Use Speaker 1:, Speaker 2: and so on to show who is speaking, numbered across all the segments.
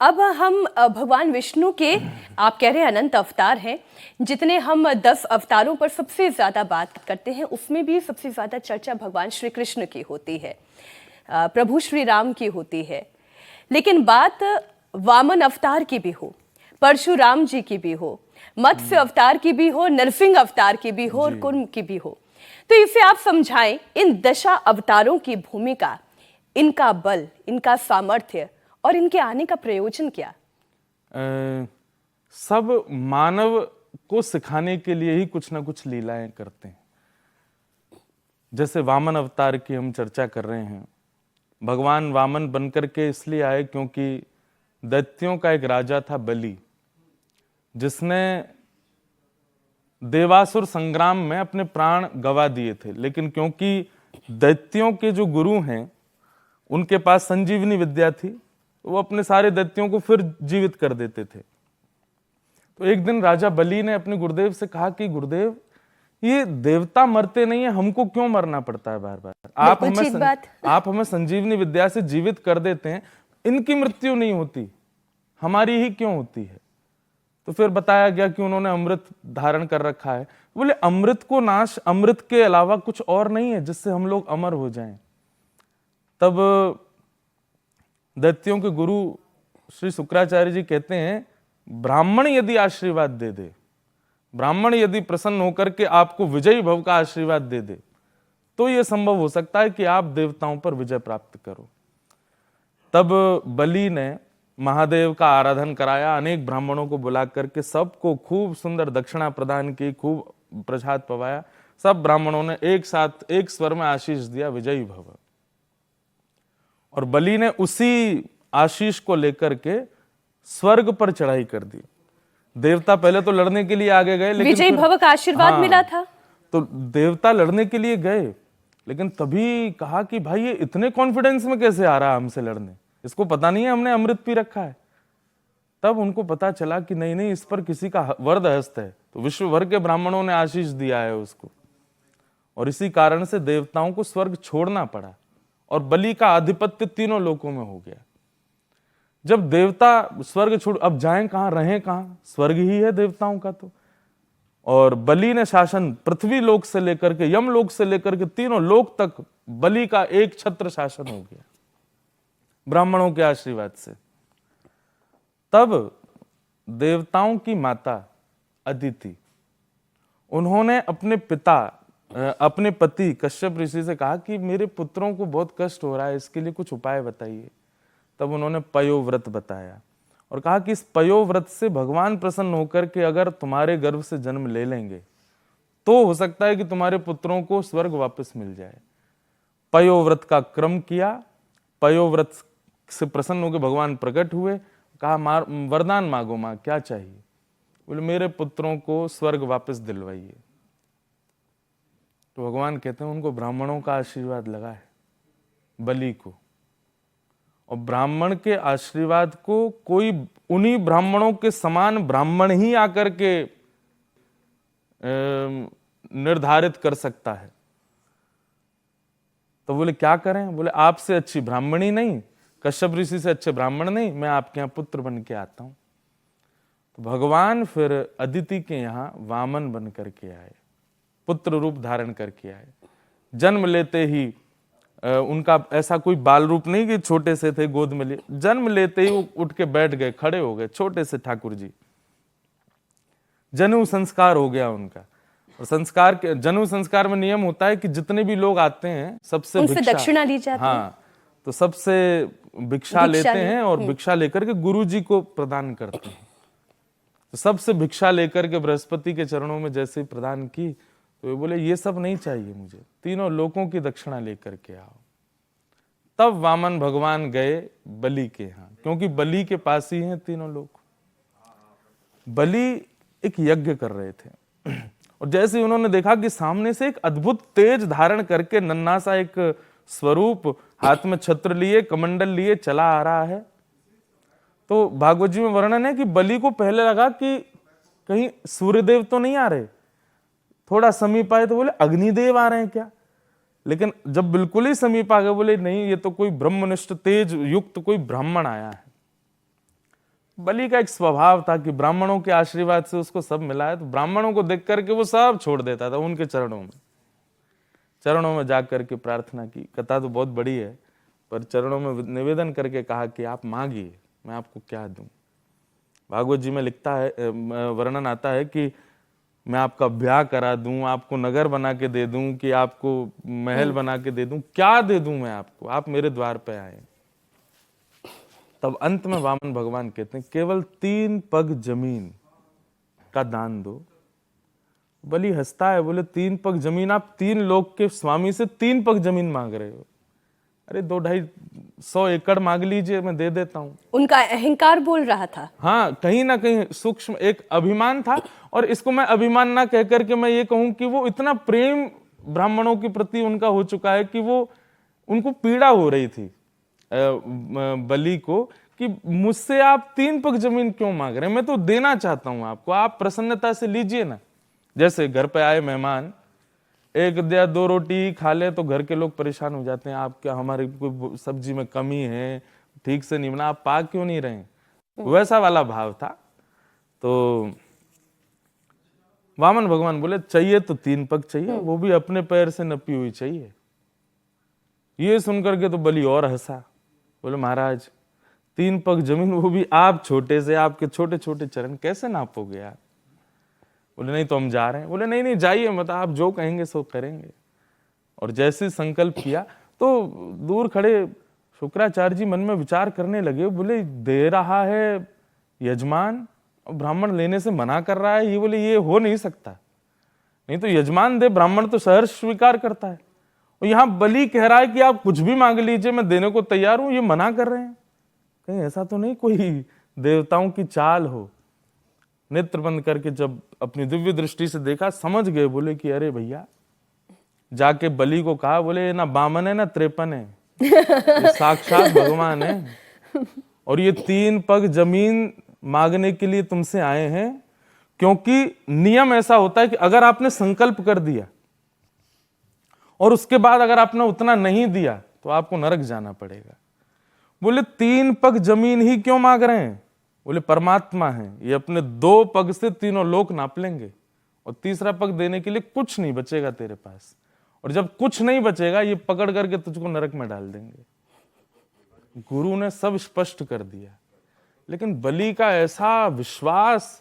Speaker 1: अब हम भगवान विष्णु के, आप कह रहे हैं अनंत अवतार हैं, जितने हम 10 अवतारों पर सबसे ज़्यादा बात करते हैं उसमें भी सबसे ज़्यादा चर्चा भगवान श्री कृष्ण की होती है, प्रभु श्री राम की होती है। लेकिन बात वामन अवतार की भी हो, परशुराम जी की भी हो, मत्स्य अवतार की भी हो, नरसिंह अवतार की भी हो और कुर्म की भी हो, तो इसे आप समझाएं, इन दशा अवतारों की भूमिका, इनका बल, इनका सामर्थ्य और इनके आने का प्रयोजन क्या?
Speaker 2: सब मानव को सिखाने के लिए ही कुछ ना कुछ लीलाएं करते हैं। जैसे वामन अवतार की हम चर्चा कर रहे हैं, भगवान वामन बनकर के इसलिए आए क्योंकि दैत्यों का एक राजा था बलि, जिसने देवासुर संग्राम में अपने प्राण गवा दिए थे। लेकिन क्योंकि दैत्यों के जो गुरु हैं उनके पास संजीवनी विद्या थी, वो अपने सारे दैत्यों को फिर जीवित कर देते थे। तो एक दिन राजा बलि ने अपने गुरुदेव से कहा कि गुरुदेव, ये देवता मरते नहीं है, हमको क्यों मरना पड़ता है बार बार? आप हमें संजीवनी विद्या से जीवित कर देते हैं, इनकी मृत्यु नहीं होती, हमारी ही क्यों होती है? तो फिर बताया गया कि उन्होंने अमृत धारण कर रखा है। बोले अमृत को नाश, अमृत के अलावा कुछ और नहीं है जिससे हम लोग अमर हो जाएं। तब दैत्यों के गुरु श्री शुक्राचार्य जी कहते हैं, ब्राह्मण यदि आशीर्वाद दे दे, ब्राह्मण यदि प्रसन्न होकर के आपको विजयी भव का आशीर्वाद दे दे, तो यह संभव हो सकता है कि आप देवताओं पर विजय प्राप्त करो। तब बलि ने महादेव का आराधन कराया, अनेक ब्राह्मणों को बुला करके सबको खूब सुंदर दक्षिणा प्रदान की, खूब प्रसाद पवाया। सब ब्राह्मणों ने एक साथ एक स्वर में आशीष दिया, विजयी भव। और बलि ने उसी आशीष को लेकर के स्वर्ग पर चढ़ाई कर दी। देवता पहले तो लड़ने के लिए आगे गए, लेकिन
Speaker 1: विजयी भव का आशीर्वाद मिला था।
Speaker 2: तो देवता लड़ने के लिए गए, लेकिन तभी कहा कि भाई ये इतने कॉन्फिडेंस में कैसे आ रहा है हमसे लड़ने, इसको पता नहीं है हमने अमृत पी रखा है। तब उनको पता चला कि नहीं नहीं, इस पर किसी का वरद हस्त है। तो विश्व भर के ब्राह्मणों ने आशीष दिया है उसको, और इसी कारण से देवताओं को स्वर्ग छोड़ना पड़ा और बलि का आधिपत्य तीनों लोकों में हो गया। जब देवता स्वर्ग छोड़, अब जाएं कहां, रहें कहां, स्वर्ग ही है देवताओं का तो। और बलि ने शासन पृथ्वी लोक से लेकर के यम लोक से लेकर के तीनों लोक तक बलि का एक छत्र शासन हो गया ब्राह्मणों के आशीर्वाद से। तब देवताओं की माता अदिति, उन्होंने अपने पति कश्यप ऋषि से कहा कि मेरे पुत्रों को बहुत कष्ट हो रहा है, इसके लिए कुछ उपाय बताइए। तब उन्होंने पयोव्रत बताया और कहा कि इस पयोव्रत से भगवान प्रसन्न होकर के अगर तुम्हारे गर्भ से जन्म ले लेंगे तो हो सकता है कि तुम्हारे पुत्रों को स्वर्ग वापस मिल जाए। पयोव्रत का क्रम किया, पयोव्रत से प्रसन्न होकर भगवान प्रकट हुए, कहा वरदान मांगो मां, क्या चाहिए? बोले मेरे पुत्रों को स्वर्ग वापस दिलवाइए। तो भगवान कहते हैं उनको ब्राह्मणों का आशीर्वाद लगा है, बलि को, और ब्राह्मण के आशीर्वाद को कोई उन्हीं ब्राह्मणों के समान ब्राह्मण ही आकर के निर्धारित कर सकता है। तो बोले क्या करें? बोले आपसे अच्छी ब्राह्मणी नहीं, कश्यप ऋषि से अच्छे ब्राह्मण नहीं, मैं आपके यहाँ पुत्र बन के आता हूं। तो भगवान फिर अदिति के यहाँ वामन बन करके आए, पुत्र रूप धारण करके आए। जन्म लेते ही उनका ऐसा कोई बाल रूप नहीं कि छोटे से थे गोद में लिए, जन्म लेते ही वो उठ के बैठ गए, खड़े हो गए, छोटे से ठाकुर जी। जनेऊ संस्कार हो गया उनका। और जनेऊ संस्कार में नियम होता है कि जितने भी लोग आते हैं सबसे
Speaker 1: दक्षिणा ली जाती है।
Speaker 2: हाँ, तो सबसे भिक्षा लेते हैं और भिक्षा लेकर के गुरु जी को प्रदान करते हैं। तो सबसे भिक्षा लेकर के बृहस्पति के चरणों में जैसे ही प्रदान की, तो वे बोले ये सब नहीं चाहिए मुझे, तीनों लोकों की दक्षिणा लेकर के आओ। तब वामन भगवान गए बलि के यहाँ, क्योंकि बलि के पास ही हैं तीनों लोग। बलि एक यज्ञ कर रहे थे और जैसे उन्होंने देखा कि सामने से एक अद्भुत तेज धारण करके नन्हा सा एक स्वरूप, हाथ में छत्र लिए, कमंडल लिए चला आ रहा है, तो भागवत जी में वर्णन है कि बलि को पहले लगा कि कहीं सूर्यदेव तो नहीं आ रहे, थोड़ा समीप आए तो बोले अग्निदेव आ रहे हैं क्या। लेकिन जब बिल्कुल ही समीप आ गए, बोले नहीं, ये तो कोई ब्रह्मनिष्ठ तेज युक्त कोई ब्राह्मण आया है। बलि का एक स्वभाव था कि ब्राह्मणों के आशीर्वाद से उसको सब मिला है, तो ब्राह्मणों को देख करके वो सब छोड़ देता था, उनके चरणों में जा करके प्रार्थना की। कथा तो बहुत बड़ी है, पर चरणों में निवेदन करके कहा कि आप मांगिए, मैं आपको क्या दूं। भागवत जी में लिखता है, वर्णन आता है कि मैं आपका ब्याह करा दूं, आपको नगर बना के दे दूं, कि आपको महल बना के दे दूं, क्या दे दूं मैं आपको, आप मेरे द्वार पे आए। तब अंत में वामन भगवान कहते हैं केवल 3 पग जमीन का दान दो। बलि हंसता है, बोले 3 पग जमीन, आप 3 लोक के स्वामी से 3 पग जमीन मांग रहे हो? अरे 200-250 एकड़ मांग लीजिए, मैं दे देता हूं।
Speaker 1: उनका अहंकार बोल रहा था।
Speaker 2: हाँ, कहीं ना कहीं सूक्ष्म एक अभिमान था, और इसको मैं अभिमान ना कह करके मैं ये कहूं कि वो इतना प्रेम ब्राह्मणों के प्रति उनका हो चुका है कि वो उनको पीड़ा हो रही थी बलि को, कि मुझसे आप 3 पग जमीन क्यों मांग रहे हैं, मैं तो देना चाहता हूं आपको, आप प्रसन्नता से लीजिए ना। जैसे घर पे आए मेहमान 1 या 2 रोटी खा ले तो घर के लोग परेशान हो जाते हैं, आप क्या, हमारे कोई सब्जी में कमी है, ठीक से नहीं बना, आप पा क्यों नहीं रहे, वैसा वाला भाव था। तो वामन भगवान बोले चाहिए तो 3 पग चाहिए, वो भी अपने पैर से नपी हुई चाहिए। ये सुनकर के तो बलि और हंसा, बोले महाराज 3 पग जमीन, वो भी आप छोटे से, आपके छोटे छोटे चरण कैसे नापोगे आप? बोले नहीं तो हम जा रहे हैं। बोले नहीं नहीं जाइए मत, आप जो कहेंगे सो करेंगे। और जैसे संकल्प किया तो दूर खड़े शुक्राचार्य जी मन में विचार करने लगे, बोले दे रहा है यजमान और ब्राह्मण लेने से मना कर रहा है, ये बोले ये हो नहीं सकता, नहीं तो यजमान दे, ब्राह्मण तो सहर्ष स्वीकार करता है, और यहाँ बलि कह रहा है कि आप कुछ भी मांग लीजिए मैं देने को तैयार हूं, ये मना कर रहे हैं, कहीं ऐसा तो नहीं कोई देवताओं की चाल हो। नेत्र बंद करके जब अपनी दिव्य दृष्टि से देखा, समझ गए, बोले कि अरे भैया, जाके बलि को कहा, बोले ये ना बामन है ना 53 है, ये साक्षात भगवान है, और ये 3 पग जमीन मांगने के लिए तुमसे आए हैं, क्योंकि नियम ऐसा होता है कि अगर आपने संकल्प कर दिया और उसके बाद अगर आपने उतना नहीं दिया तो आपको नरक जाना पड़ेगा। बोले 3 पग जमीन ही क्यों मांग रहे हैं? बोले परमात्मा है, ये अपने 2 पग से तीनों लोक नाप लेंगे, और तीसरा पग देने के लिए कुछ नहीं बचेगा तेरे पास, और जब कुछ नहीं बचेगा ये पकड़ करके तुझको नरक में डाल देंगे। गुरु ने सब स्पष्ट कर दिया, लेकिन बलि का ऐसा विश्वास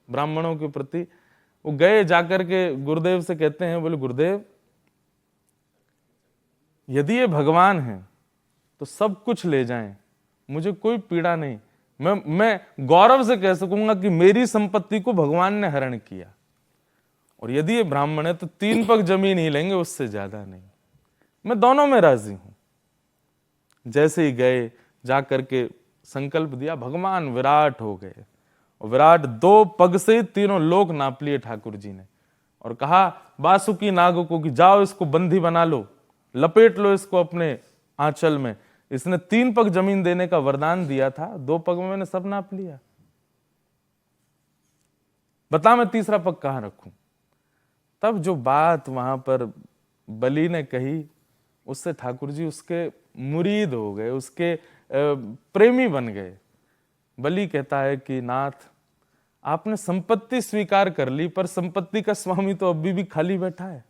Speaker 2: ब्राह्मणों के प्रति, वो गए जाकर के गुरुदेव से कहते हैं, बोले गुरुदेव यदि ये भगवान है तो सब कुछ ले जाएं, मुझे कोई पीड़ा नहीं, मैं गौरव से कह सकूंगा कि मेरी संपत्ति को भगवान ने हरण किया, और यदि ये ब्राह्मण है तो 3 पग जमीन ही लेंगे, उससे ज्यादा नहीं, मैं दोनों में राजी हूं। जैसे ही गए, जा करके संकल्प दिया, भगवान विराट हो गए, और विराट 2 पग से तीनों लोक नाप लिए ठाकुर जी ने, और कहा वासुकी नाग को कि जाओ इसको बंदी बना लो, लपेट लो इसको अपने आंचल में। इसने 3 पग जमीन देने का वरदान दिया था, 2 पग में मैंने सब नाप लिया, बता मैं तीसरा पग कहां रखूं? तब जो बात वहां पर बलि ने कही, उससे ठाकुर जी उसके मुरीद हो गए, उसके प्रेमी बन गए। बलि कहता है कि नाथ आपने संपत्ति स्वीकार कर ली, पर संपत्ति का स्वामी तो अभी भी खाली बैठा है,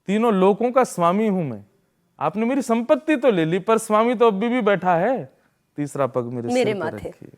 Speaker 2: तीनों लोकों का स्वामी हूं मैं, आपने मेरी संपत्ति तो ले ली पर स्वामी तो अभी भी बैठा है, तीसरा पग मेरे सिर पर रखिए।